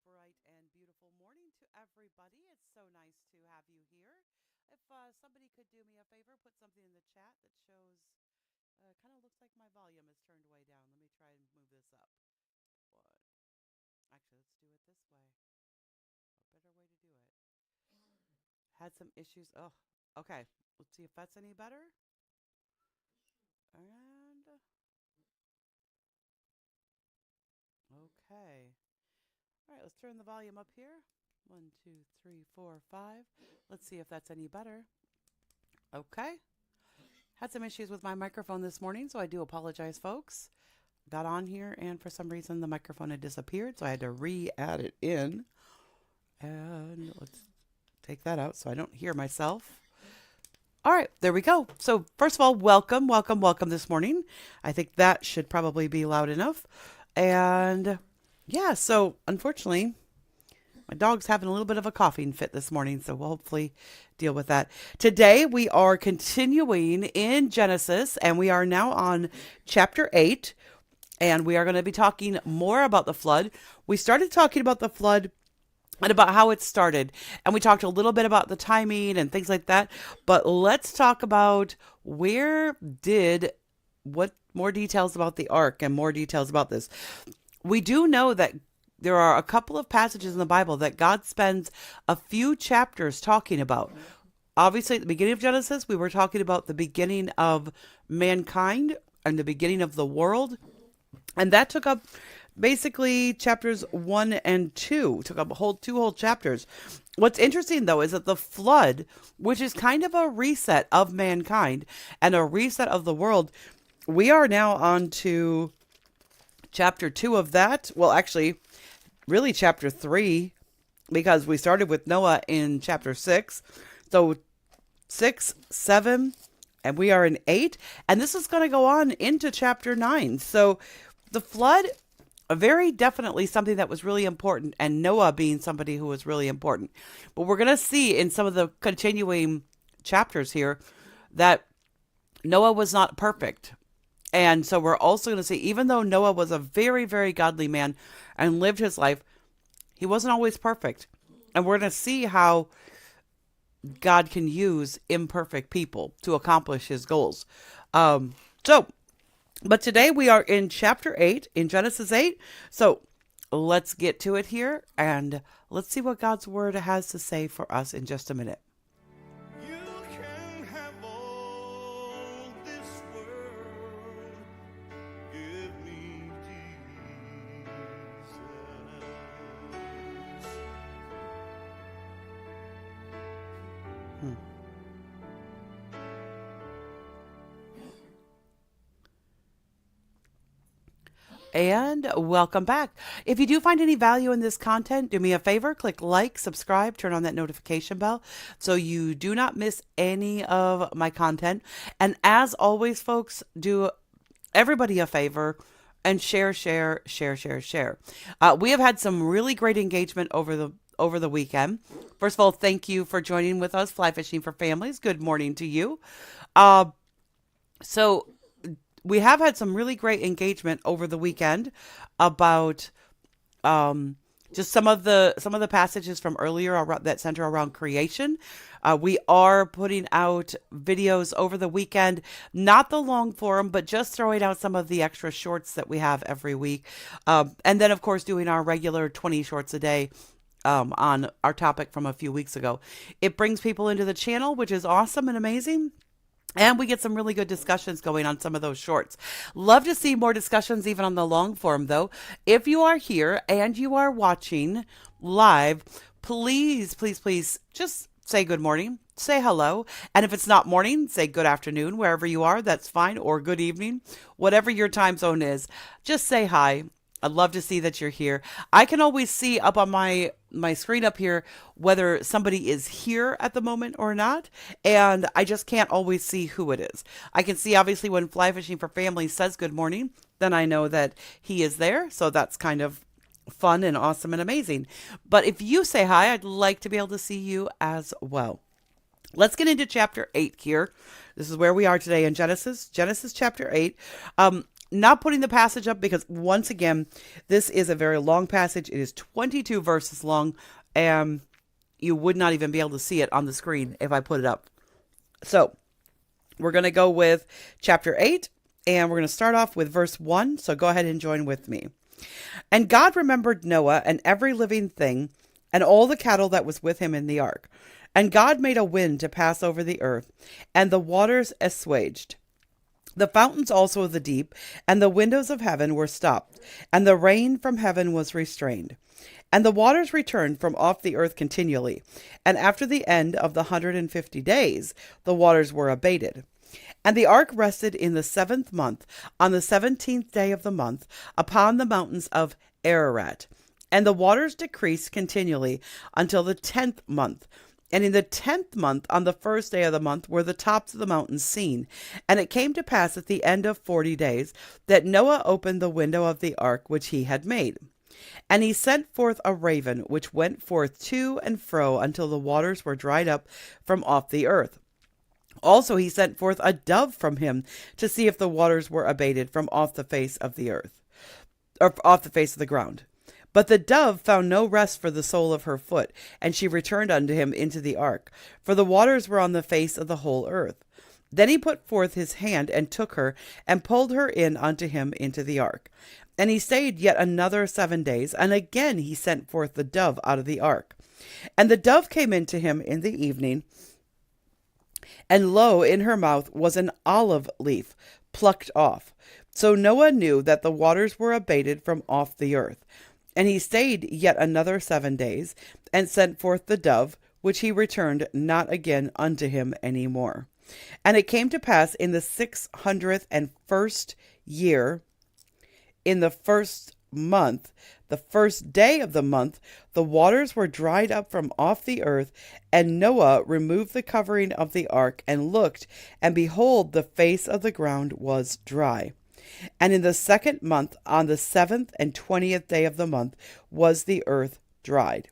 bright and beautiful morning to everybody. It's so nice to have you here. If somebody could do me a favor, put something in the chat that shows, kind of looks like my volume is turned way down. Let me try and move this up. What? Actually, let's do it this way. A better way to do it. Had some issues. Oh, okay. Let's see if that's any better. And okay. All right, let's turn the volume up here. One, two, three, four, five. Let's see if that's any better. Okay. Had some issues with my microphone this morning, so I do apologize, folks. Got on here, and for some reason, the microphone had disappeared, so I had to re-add it in. And let's take that out so I don't hear myself. All right, there we go. So first of all, welcome, welcome, welcome this morning. I think that should probably be loud enough. And yeah, so unfortunately, my dog's having a little bit of a coughing fit this morning, so we'll hopefully deal with that. Today, we are continuing in Genesis, and we are now on chapter 8, and we are going to be talking more about the flood. We started talking about the flood and about how it started, and we talked a little bit about the timing and things like that, but let's talk about what more details about the ark and more details about this. We do know that there are a couple of passages in the Bible that God spends a few chapters talking about. Obviously, at the beginning of Genesis, we were talking about the beginning of mankind and the beginning of the world. And that took up basically chapters 1 and 2, took up two whole chapters. What's interesting, though, is that the flood, which is kind of a reset of mankind and a reset of the world, we are now on to chapter 2 of that. Well, actually, really chapter 3, because we started with Noah in chapter 6. So 6, 7, and we are in 8. And this is going to go on into chapter 9. So the flood, very definitely something that was really important, and Noah being somebody who was really important. But we're going to see in some of the continuing chapters here that Noah was not perfect. And so we're also going to see, even though Noah was a very, very godly man and lived his life, he wasn't always perfect. And we're going to see how God can use imperfect people to accomplish his goals. But today we are in chapter 8, in Genesis 8. So let's get to it here, and let's see what God's word has to say for us in just a minute. You can have all this world. Give me Jesus. And welcome back. If you do find any value in this content, do me a favor, click like, subscribe, turn on that notification bell so you do not miss any of my content. And as always, folks, do everybody a favor and share. We have had some really great engagement over the weekend. First of all, thank you for joining with us, Fly Fishing for Families. Good morning to you. So we have had some really great engagement over the weekend about just some of the passages from earlier that center around creation. We are putting out videos over the weekend, not the long form, but just throwing out some of the extra shorts that we have every week. And then, of course, doing our regular 20 shorts a day on our topic from a few weeks ago. It brings people into the channel, which is awesome and amazing. And we get some really good discussions going on some of those shorts. Love to see more discussions even on the long form, though. If you are here and you are watching live, please just say good morning, say hello. And if it's not morning, say good afternoon, wherever you are, that's fine, or good evening, whatever your time zone is. Just say hi. I'd love to see that you're here. I can always see up on my screen up here whether somebody is here at the moment or not, and I just can't always see who it is. I can see, obviously, when Fly Fishing for Families says good morning, then I know that he is there, so that's kind of fun and awesome and amazing. But if you say hi, I'd like to be able to see you as well. Let's get into chapter 8 here. This is where we are today in Genesis chapter 8. Not putting the passage up because, once again, this is a very long passage. It is 22 verses long, and you would not even be able to see it on the screen if I put it up. So we're going to go with chapter 8, and we're going to start off with verse 1. So go ahead and join with me. And God remembered Noah and every living thing and all the cattle that was with him in the ark. And God made a wind to pass over the earth, and the waters assuaged. The fountains also of the deep and the windows of heaven were stopped, and the rain from heaven was restrained. And the waters returned from off the earth continually. And after the end of the 150 days, the waters were abated. And the ark rested in the 7th month, on the 17th day of the month, upon the mountains of Ararat. And the waters decreased continually until the 10th month. And in the 10th month, on the 1st day of the month, were the tops of the mountains seen. And it came to pass at the end of 40 days that Noah opened the window of the ark which he had made. And he sent forth a raven, which went forth to and fro until the waters were dried up from off the earth. Also he sent forth a dove from him to see if the waters were abated from off the face of the earth, or off the face of the ground. But the dove found no rest for the sole of her foot, and she returned unto him into the ark, for the waters were on the face of the whole earth. Then he put forth his hand, and took her, and pulled her in unto him into the ark. And he stayed yet another 7 days, and again he sent forth the dove out of the ark. And the dove came in to him in the evening, and lo, in her mouth was an olive leaf plucked off. So Noah knew that the waters were abated from off the earth. And he stayed yet another 7 days, and sent forth the dove, which he returned not again unto him any more. And it came to pass in the 601st year, in the 1st month, the 1st day of the month, the waters were dried up from off the earth, and Noah removed the covering of the ark, and looked, and behold, the face of the ground was dry. And in the 2nd month, on the 7th and 20th day of the month, was the earth dried.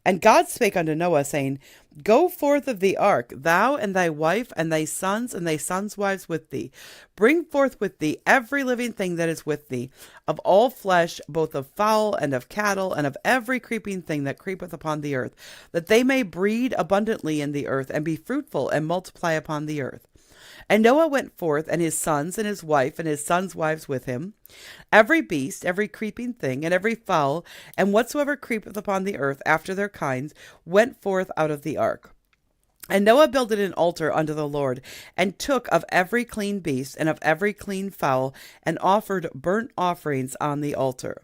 And God spake unto Noah, saying, Go forth of the ark, thou and thy wife, and thy sons' wives with thee. Bring forth with thee every living thing that is with thee, of all flesh, both of fowl and of cattle, and of every creeping thing that creepeth upon the earth, that they may breed abundantly in the earth, and be fruitful, and multiply upon the earth. And Noah went forth, and his sons, and his wife, and his sons' wives with him. Every beast, every creeping thing, and every fowl, and whatsoever creepeth upon the earth after their kinds, went forth out of the ark. And Noah builded an altar unto the Lord, and took of every clean beast, and of every clean fowl, and offered burnt offerings on the altar.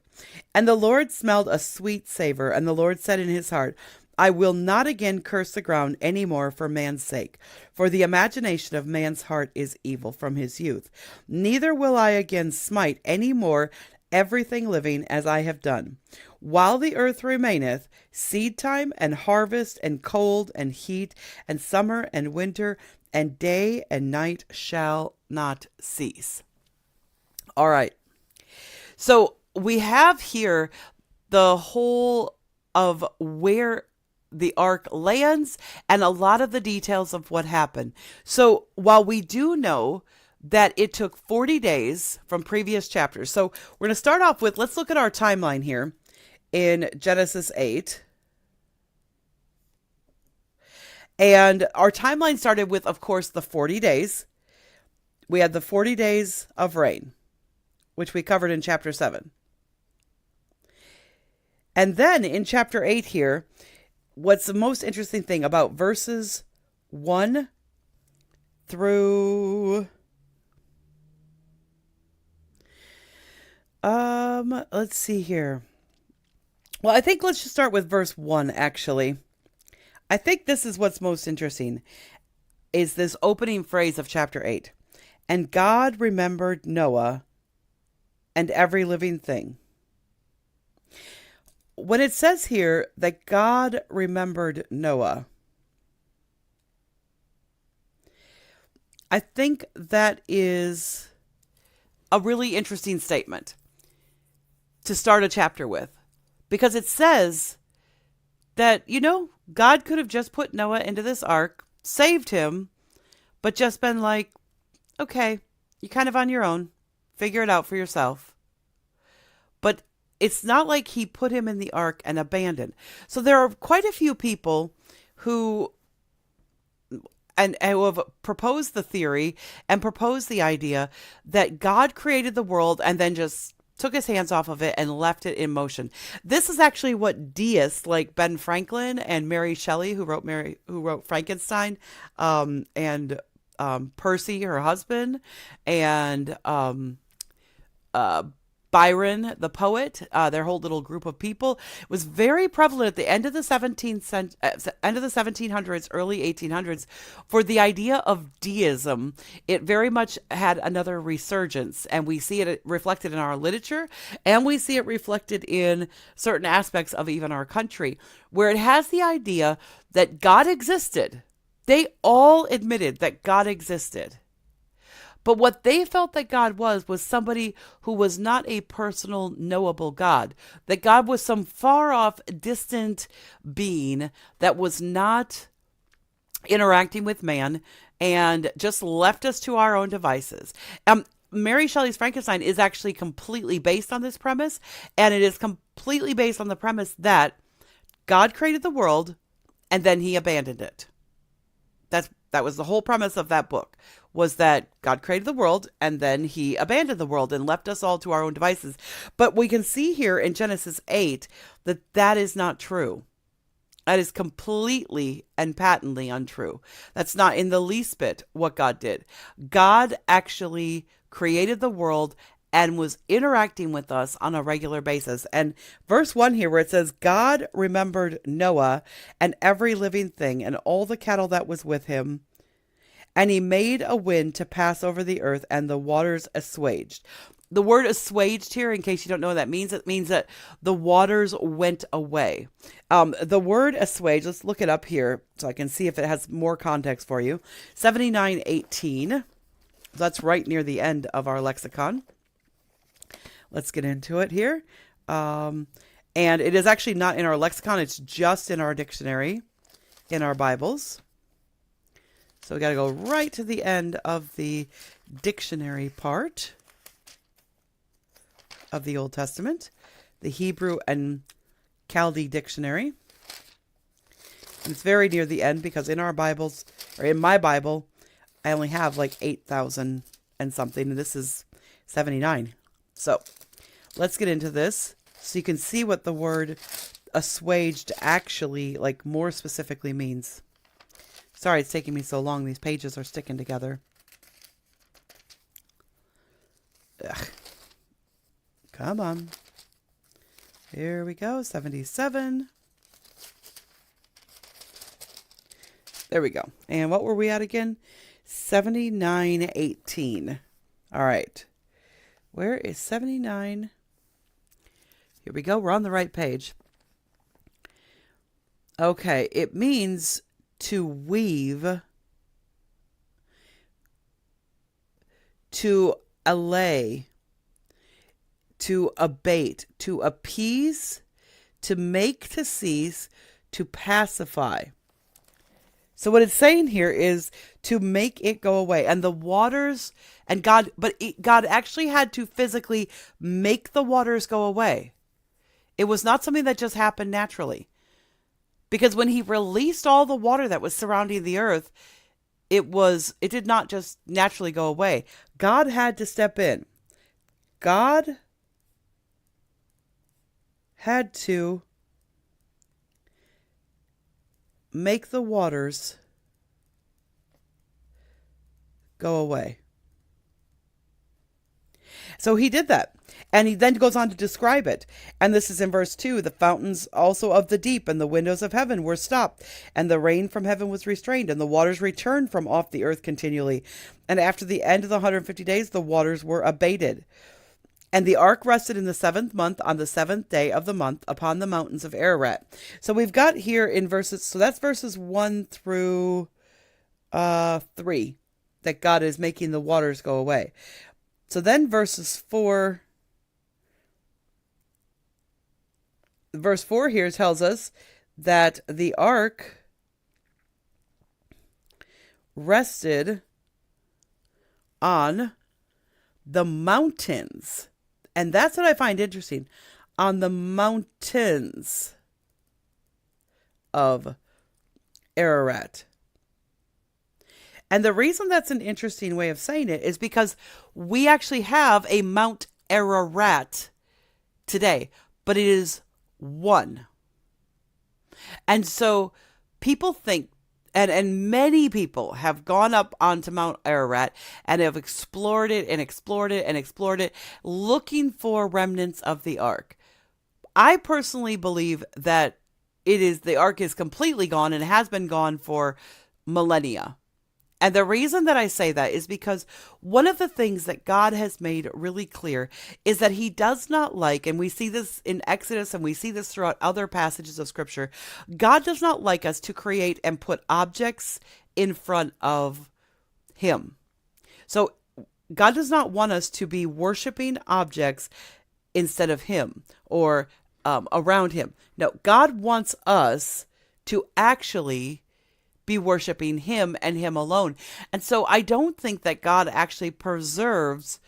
And the Lord smelled a sweet savor, and the Lord said in his heart, I will not again curse the ground any more for man's sake, for the imagination of man's heart is evil from his youth. Neither will I again smite any more everything living as I have done. While the earth remaineth, seed time and harvest and cold and heat and summer and winter and day and night shall not cease. All right. So we have here the whole of where the ark lands and a lot of the details of what happened. So while we do know that it took 40 days from previous chapters, so we're going to start off with, let's look at our timeline here in Genesis 8. And our timeline started with, of course, the 40 days. We had the 40 days of rain, which we covered in chapter 7. And then in chapter 8 here, what's the most interesting thing about verses 1 through let's see here. Well, I think let's just start with verse 1 actually. I think this is what's most interesting, is this opening phrase of chapter 8. And God remembered Noah and every living thing. When it says here that God remembered Noah, I think that is a really interesting statement to start a chapter with, because it says that, God could have just put Noah into this ark, saved him, but just been like, okay, you're kind of on your own. Figure it out for yourself. But it's not like he put him in the ark and abandoned. So there are quite a few people who who have proposed the theory and proposed the idea that God created the world and then just took his hands off of it and left it in motion. This is actually what deists like Ben Franklin and Mary Shelley, who wrote Frankenstein, and Percy, her husband, and Byron, the poet, their whole little group of people was very prevalent at the end of the 1700s, early 1800s, for the idea of deism. It very much had another resurgence, and we see it reflected in our literature, and we see it reflected in certain aspects of even our country, where it has the idea that God existed. They all admitted that God existed. But what they felt that God was somebody who was not a personal, knowable God. That God was some far off, distant being that was not interacting with man and just left us to our own devices. Mary Shelley's Frankenstein is actually completely based on this premise, and it is completely based on the premise that God created the world and then he abandoned it. That was the whole premise of that book, was that God created the world and then he abandoned the world and left us all to our own devices. But we can see here in Genesis 8 that that is not true. That is completely and patently untrue. That's not in the least bit what God did. God actually created the world and was interacting with us on a regular basis. And verse 1 here, where it says, God remembered Noah and every living thing and all the cattle that was with him, and he made a wind to pass over the earth, and the waters assuaged. The word assuaged here, in case you don't know what that means, it means that the waters went away. The word assuage, let's look it up here so I can see if it has more context for you. 79:18. That's right near the end of our lexicon. Let's get into it here. And it is actually not in our lexicon. It's just in our dictionary, in our Bibles. So we got to go right to the end of the dictionary part of the Old Testament, the Hebrew and Chaldee dictionary. And it's very near the end because in our Bibles, or in my Bible, I only have like 8,000 and something, and this is 79. So let's get into this so you can see what the word assuaged actually, like, more specifically means. Sorry it's taking me so long. These pages are sticking together. Ugh. Come on. Here we go. 77. There we go. And what were we at again? 79:18. All right. Where is 79? Here we go. We're on the right page. Okay. It means to weave, to allay, to abate, to appease, to make to cease, to pacify. So what it's saying here is to make it go away. And the waters, and God actually had to physically make the waters go away. It was not something that just happened naturally. Because when he released all the water that was surrounding the earth, it did not just naturally go away. God had to step in. God had to make the waters go away. So he did that. And he then goes on to describe it. And this is in verse 2. The fountains also of the deep and the windows of heaven were stopped, and the rain from heaven was restrained, and the waters returned from off the earth continually. And after the end of the 150 days, the waters were abated. And the ark rested in the 7th month on the 7th day of the month upon the mountains of Ararat. So we've got here in verses, so that's verses 1 through 3, that God is making the waters go away. So then verse 4 here tells us that the ark rested on the mountains. And that's what I find interesting. On the mountains of Ararat. And the reason that's an interesting way of saying it is because we actually have a Mount Ararat today, but it is one. And so people think, and many people have gone up onto Mount Ararat and have explored it and explored it and explored it, looking for remnants of the ark. I personally believe that the ark is completely gone and has been gone for millennia. And the reason that I say that is because one of the things that God has made really clear is that he does not like, and we see this in Exodus and we see this throughout other passages of scripture, God does not like us to create and put objects in front of him. So God does not want us to be worshiping objects instead of him or around him. No, God wants us to actually be worshiping him and him alone. And so I don't think that God actually preserves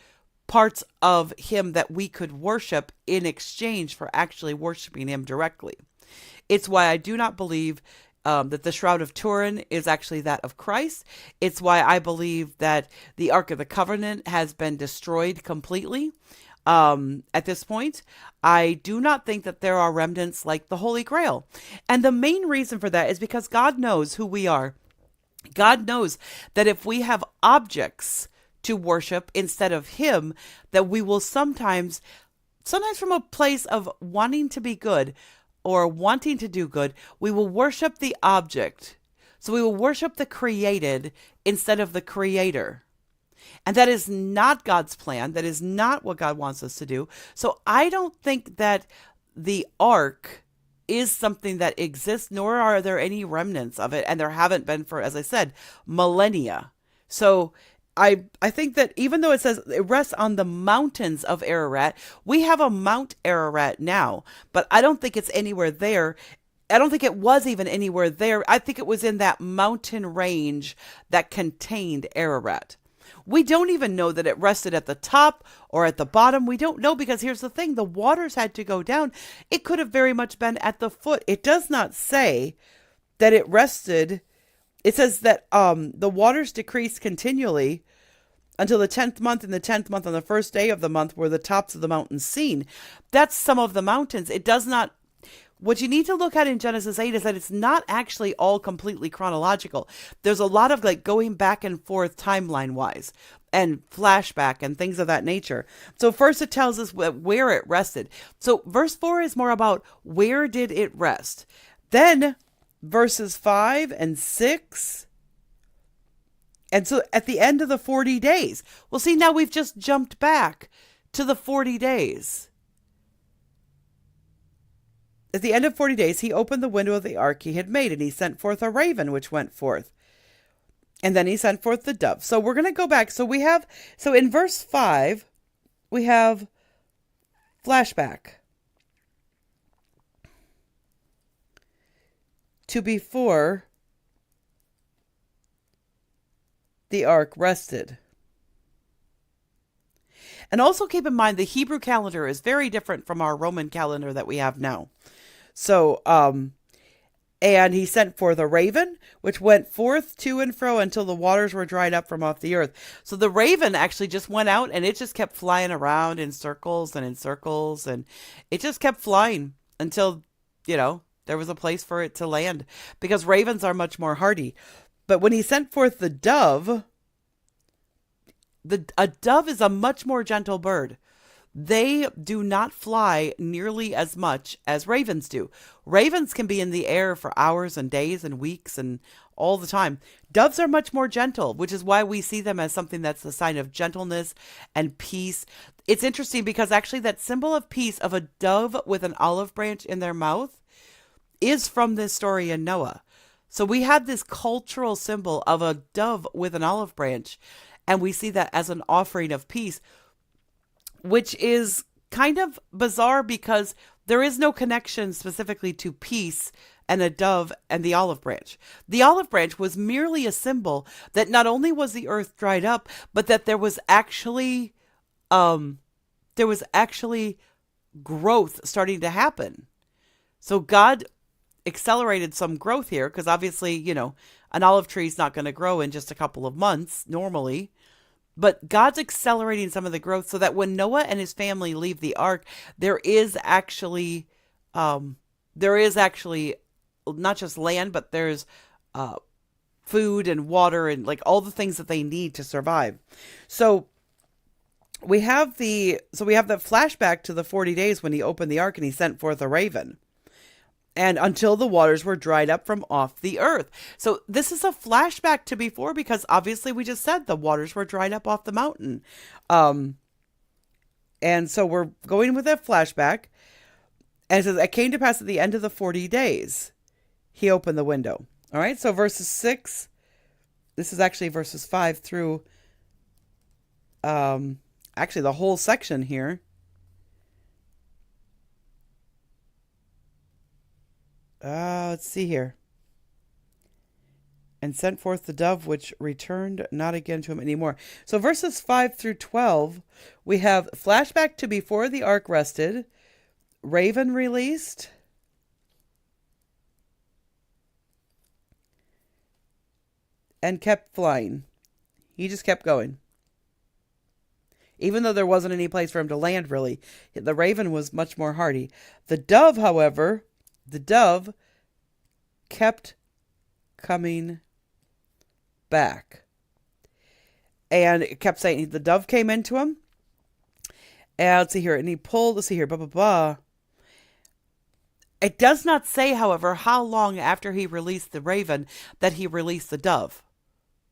parts of him that we could worship in exchange for actually worshiping him directly. It's why I do not believe that the Shroud of Turin is actually that of Christ. It's why I believe that the Ark of the Covenant has been destroyed completely. At this point, I do not think that there are remnants like the Holy Grail. And the main reason for that is because God knows who we are. God knows that if we have objects to worship instead of him, that we will sometimes from a place of wanting to be good or wanting to do good, we will worship the object. So we will worship the created instead of the creator. And that is not God's plan. That is not what God wants us to do. So I don't think that the ark is something that exists, nor are there any remnants of it. And there haven't been for, as I said, millennia. So I think that even though it says it rests on the mountains of Ararat, we have a Mount Ararat now, but I don't think it's anywhere there. I don't think it was even anywhere there. I think it was in that mountain range that contained Ararat. We don't even know that it rested at the top or at the bottom. We don't know because here's the thing. The waters had to go down. It could have very much been at the foot. It does not say that it rested. It says that the waters decreased continually until the 10th month. In the 10th month, on the first day of the month, were the tops of the mountains seen. That's some of the mountains. It does not. What you need to look at in Genesis 8 is that it's not actually all completely chronological. There's a lot of like going back and forth timeline wise and flashback and things of that nature. So first it tells us where it rested. So verse 4 is more about where did it rest. Then verses 5 and 6. And so at the end of the 40 days, well, see, now we've just jumped back to the 40 days. At the end of 40 days, he opened the window of the ark he had made, and he sent forth a raven, which went forth. And then he sent forth the dove. So we're going to go back. So in verse 5, we have flashback to before the ark rested. And also keep in mind, the Hebrew calendar is very different from our Roman calendar that we have now. So, and he sent forth a raven, which went forth to and fro until the waters were dried up from off the earth. So the raven actually just went out and it just kept flying around in circles, and it just kept flying until, there was a place for it to land, because ravens are much more hardy. But when he sent forth the dove, a dove is a much more gentle bird. They do not fly nearly as much as ravens do. Ravens can be in the air for hours and days and weeks and all the time. Doves are much more gentle, which is why we see them as something that's a sign of gentleness and peace. It's interesting because actually that symbol of peace of a dove with an olive branch in their mouth is from this story in Noah. So we have this cultural symbol of a dove with an olive branch, and we see that as an offering of peace, which is kind of bizarre because there is no connection specifically to peace and a dove and the olive branch. The olive branch was merely a symbol that not only was the earth dried up, but that there was actually there was actually growth starting to happen. So God accelerated some growth here because obviously, an olive tree is not going to grow in just a couple of months normally. But God's accelerating some of the growth so that when Noah and his family leave the ark, there is actually not just land, but there's food and water and like all the things that they need to survive. So we have the flashback to the 40 days when he opened the ark and he sent forth a raven. And until the waters were dried up from off the earth. So this is a flashback to before because obviously we just said the waters were dried up off the mountain. And so we're going with that flashback. And it says, it came to pass at the end of the 40 days, he opened the window. All right, so verses 6, this is actually verses 5 through, actually the whole section here. Let's see here. And sent forth the dove, which returned not again to him anymore. So verses 5 through 12, we have flashback to before the ark rested, raven released, and kept flying. He just kept going. Even though there wasn't any place for him to land, really. The raven was much more hardy. The dove, however, kept coming back. And it kept saying, the dove came into him. And let's see here. And he pulled, let's see here, blah, blah, blah. It does not say, however, how long after he released the raven that he released the dove.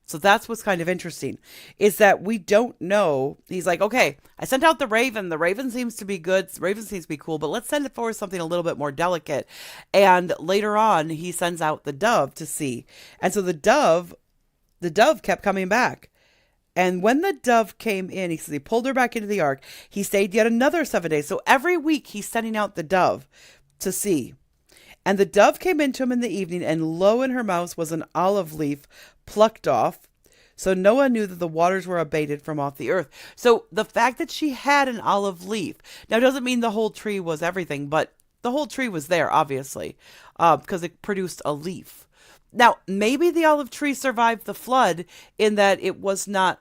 So that's what's kind of interesting, is that we don't know. He's like, okay, I sent out the raven. The raven seems to be good. The raven seems to be cool, but let's send it for something a little bit more delicate. And later on, he sends out the dove to see. And so the dove kept coming back. And when the dove came in, he says he pulled her back into the ark. He stayed yet another 7 days. So every week he's sending out the dove to see. And the dove came into him in the evening, and lo, in her mouth was an olive leaf plucked off. So Noah knew that the waters were abated from off the earth. So the fact that she had an olive leaf, now doesn't mean the whole tree was everything, but the whole tree was there, obviously, because it produced a leaf. Now, maybe the olive tree survived the flood in that it was not,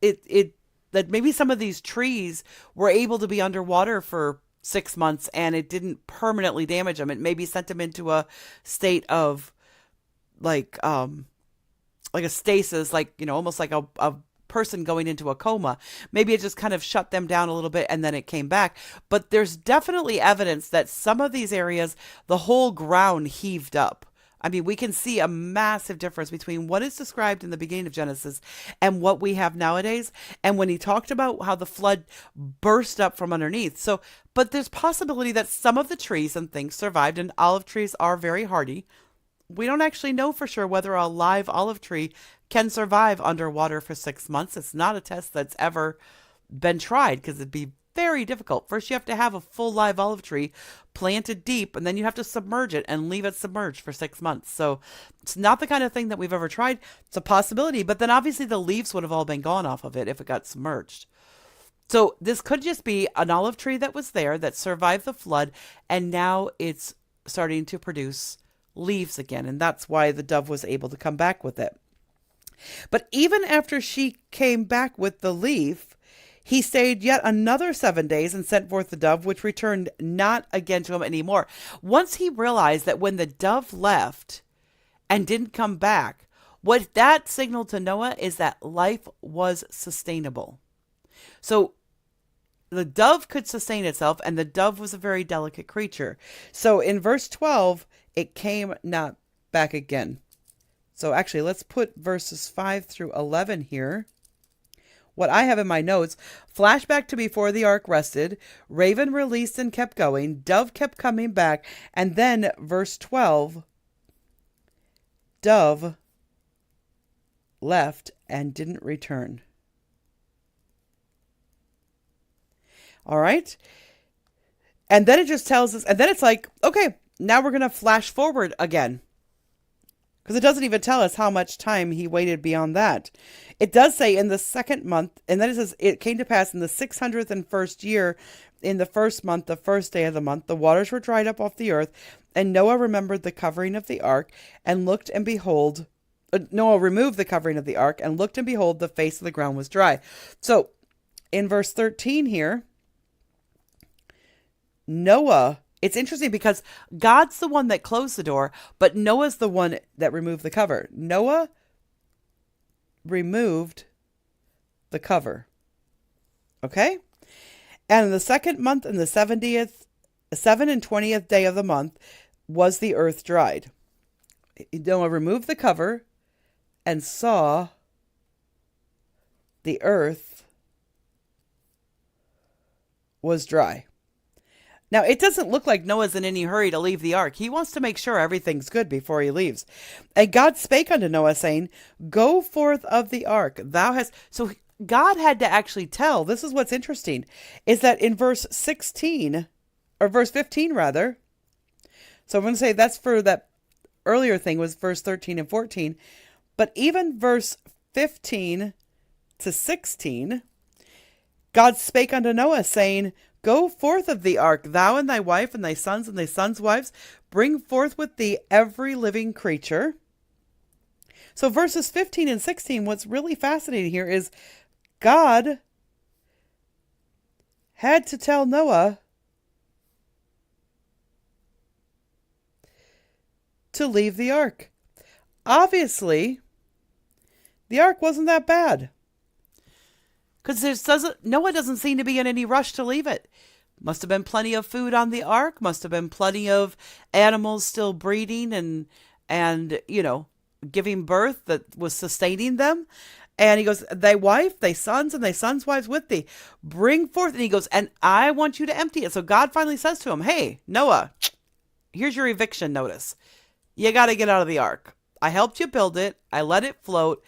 that maybe some of these trees were able to be underwater for 6 months and it didn't permanently damage them. It maybe sent them into a state of like a stasis, like, almost like a person going into a coma. Maybe it just kind of shut them down a little bit and then it came back. But there's definitely evidence that some of these areas, the whole ground heaved up. I mean, we can see a massive difference between what is described in the beginning of Genesis and what we have nowadays. And when he talked about how the flood burst up from underneath. So, but there's possibility that some of the trees and things survived, and olive trees are very hardy. We don't actually know for sure whether a live olive tree can survive underwater for 6 months. It's not a test that's ever been tried because it'd be very difficult. First, you have to have a full live olive tree planted deep, and then you have to submerge it and leave it submerged for 6 months. So it's not the kind of thing that we've ever tried. It's a possibility, but then obviously the leaves would have all been gone off of it if it got submerged. So this could just be an olive tree that was there that survived the flood, and now it's starting to produce leaves again, and that's why the dove was able to come back with it. But even after she came back with the leaf, he stayed yet another 7 days and sent forth the dove, which returned not again to him anymore. Once he realized that when the dove left and didn't come back, what that signaled to Noah is that life was sustainable. So the dove could sustain itself, and the dove was a very delicate creature. So in verse 12, it came not back again. So actually, let's put verses 5 through 11 here. What I have in my notes, flashback to before the ark rested, raven released and kept going, dove kept coming back, and then verse 12, dove left and didn't return. All right. And then it just tells us, and then it's like, okay, now we're going to flash forward again. Because it doesn't even tell us how much time he waited beyond that. It does say in the second month, and then it says, it came to pass in the 601st year, in the first month, the first day of the month, the waters were dried up off the earth, and Noah remembered the covering of the ark, and looked, and behold, Noah removed the covering of the ark, and looked, and behold, the face of the ground was dry. So, in verse 13 here, Noah, it's interesting because God's the one that closed the door, but Noah's the one that removed the cover. Noah removed the cover. Okay? And in the second month, and the 27th day of the month, was the earth dried. Noah removed the cover and saw the earth was dry. Now, it doesn't look like Noah's in any hurry to leave the ark. He wants to make sure everything's good before he leaves. And God spake unto Noah, saying, Go forth of the ark. So God had to actually tell. This is what's interesting, is that in verse 16, or verse 15 rather. So I'm going to say that's for that earlier thing was verse 13 and 14. But even verse 15 to 16, God spake unto Noah, saying, Go forth of the ark, thou and thy wife and thy sons' wives, bring forth with thee every living creature. So verses 15 and 16, what's really fascinating here is God had to tell Noah to leave the ark. Obviously, the ark wasn't that bad. Because Noah doesn't seem to be in any rush to leave it. Must have been plenty of food on the ark. Must have been plenty of animals still breeding and giving birth that was sustaining them. And he goes, Thy wife, thy sons, and thy sons' wives with thee, bring forth. And he goes, and I want you to empty it. So God finally says to him, Hey, Noah, here's your eviction notice. You got to get out of the ark. I helped you build it. I let it float,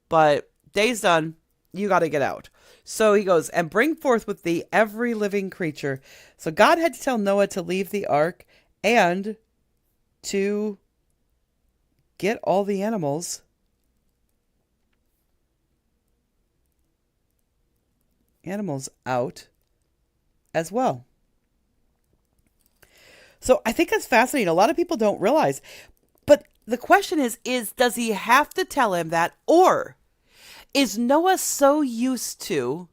but day's done. You got to get out. So he goes, and bring forth with thee every living creature. So God had to tell Noah to leave the ark and to get all the animals out as well. So I think that's fascinating. A lot of people don't realize. But the question is does he have to tell him that, or is Noah so used to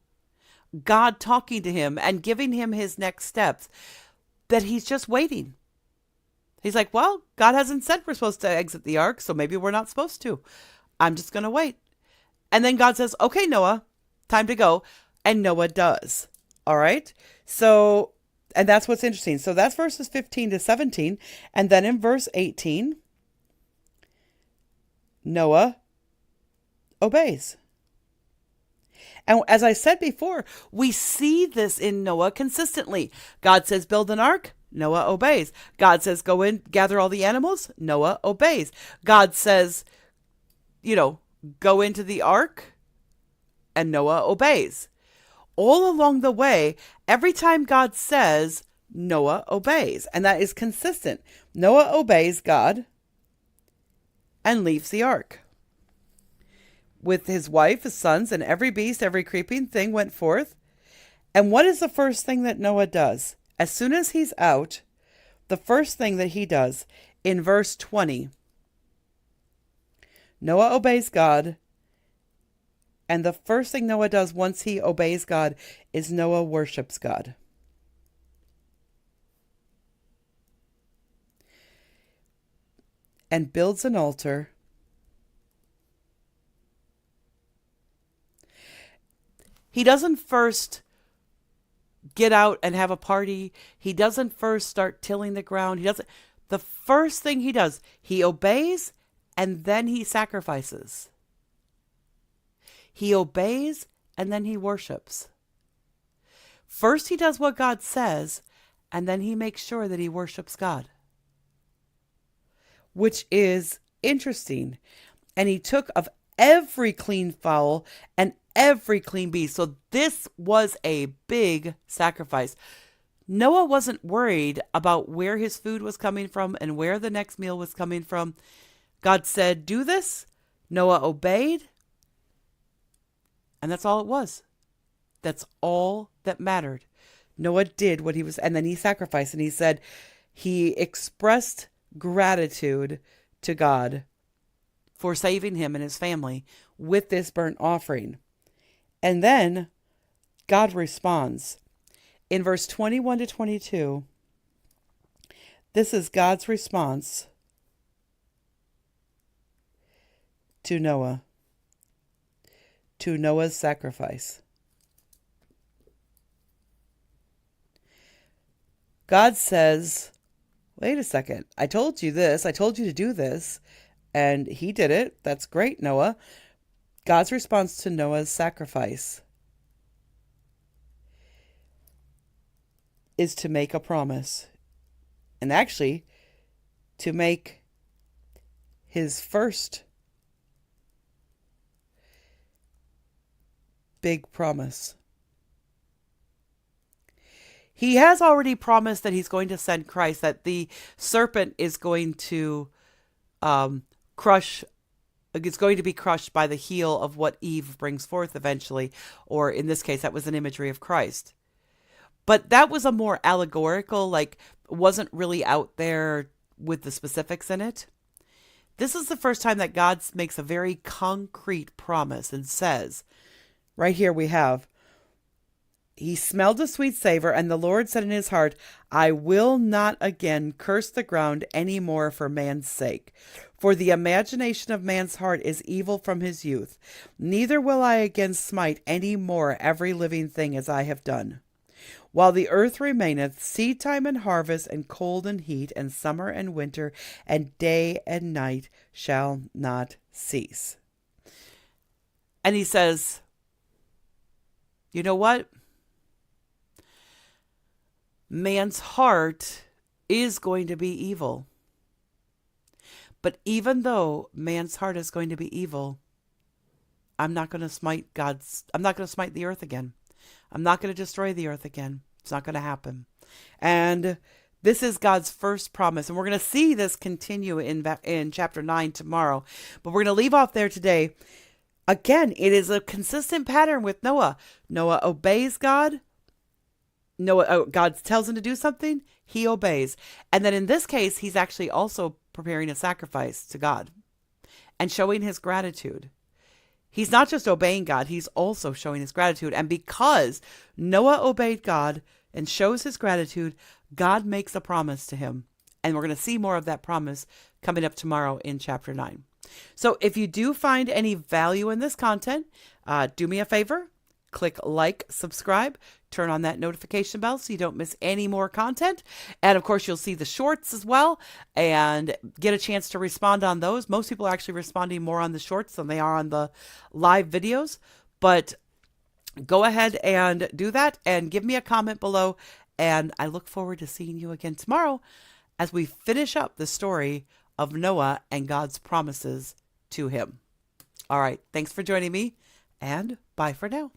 God talking to him and giving him his next steps that he's just waiting? He's like, well, God hasn't said we're supposed to exit the ark, so maybe we're not supposed to. I'm just going to wait. And then God says, okay, Noah, time to go. And Noah does. All right. So, and that's what's interesting. So that's verses 15 to 17. And then in verse 18, Noah obeys. And as I said before, we see this in Noah consistently. God says, build an ark. Noah obeys. God says, go in, gather all the animals. Noah obeys. God says, go into the ark. And Noah obeys. All along the way, every time God says, Noah obeys. And that is consistent. Noah obeys God and leaves the ark. With his wife, his sons, and every beast, every creeping thing went forth. And what is the first thing that Noah does? As soon as he's out, the first thing that he does in verse 20, Noah obeys God. And the first thing Noah does once he obeys God is Noah worships God. And builds an altar. He doesn't first get out and have a party. He doesn't first start tilling the ground. The first thing he does, he obeys and then he sacrifices. He obeys and then he worships. First he does what God says and then he makes sure that he worships God. Which is interesting. And he took of every clean fowl and every clean beast. So this was a big sacrifice. Noah wasn't worried about where his food was coming from and where the next meal was coming from. God said, do this. Noah obeyed. And that's all it was. That's all that mattered. Noah did what he was, and then he sacrificed, and he said he expressed gratitude to God for saving him and his family with this burnt offering. And then God responds. In verse 21 to 22, this is God's response to Noah, to Noah's sacrifice. God says, wait a second, I told you this, I told you to do this, and he did it. That's great, Noah. God's response to Noah's sacrifice is to make a promise, and actually to make his first big promise. He has already promised that he's going to send Christ, that the serpent is going to it's going to be crushed by the heel of what Eve brings forth eventually, or in this case, that was an imagery of Christ. But that was a more allegorical, like, wasn't really out there with the specifics in it. This is the first time that God makes a very concrete promise and says, right here we have, he smelled a sweet savor, and the Lord said in his heart, I will not again curse the ground any more for man's sake. For the imagination of man's heart is evil from his youth. Neither will I again smite any more every living thing as I have done. While the earth remaineth, seedtime and harvest, and cold and heat, and summer and winter, and day and night shall not cease. And he says, you know what? Man's heart is going to be evil. But even though man's heart is going to be evil, I'm not going to smite the earth again. I'm not going to destroy the earth again. It's not going to happen. And this is God's first promise. And we're going to see this continue in chapter 9 tomorrow. But we're going to leave off there today. Again, it is a consistent pattern with Noah. Noah obeys God. God tells him to do something. He obeys. And then in this case, he's actually also preparing a sacrifice to God and showing his gratitude. He's not just obeying God, he's also showing his gratitude. And because Noah obeyed God and shows his gratitude, God makes a promise to him. And we're going to see more of that promise coming up tomorrow in chapter 9. So if you do find any value in this content, do me a favor. Click like, subscribe, turn on that notification bell so you don't miss any more content. And of course, you'll see the shorts as well and get a chance to respond on those. Most people are actually responding more on the shorts than they are on the live videos. But go ahead and do that and give me a comment below. And I look forward to seeing you again tomorrow as we finish up the story of Noah and God's promises to him. All right. Thanks for joining me, and bye for now.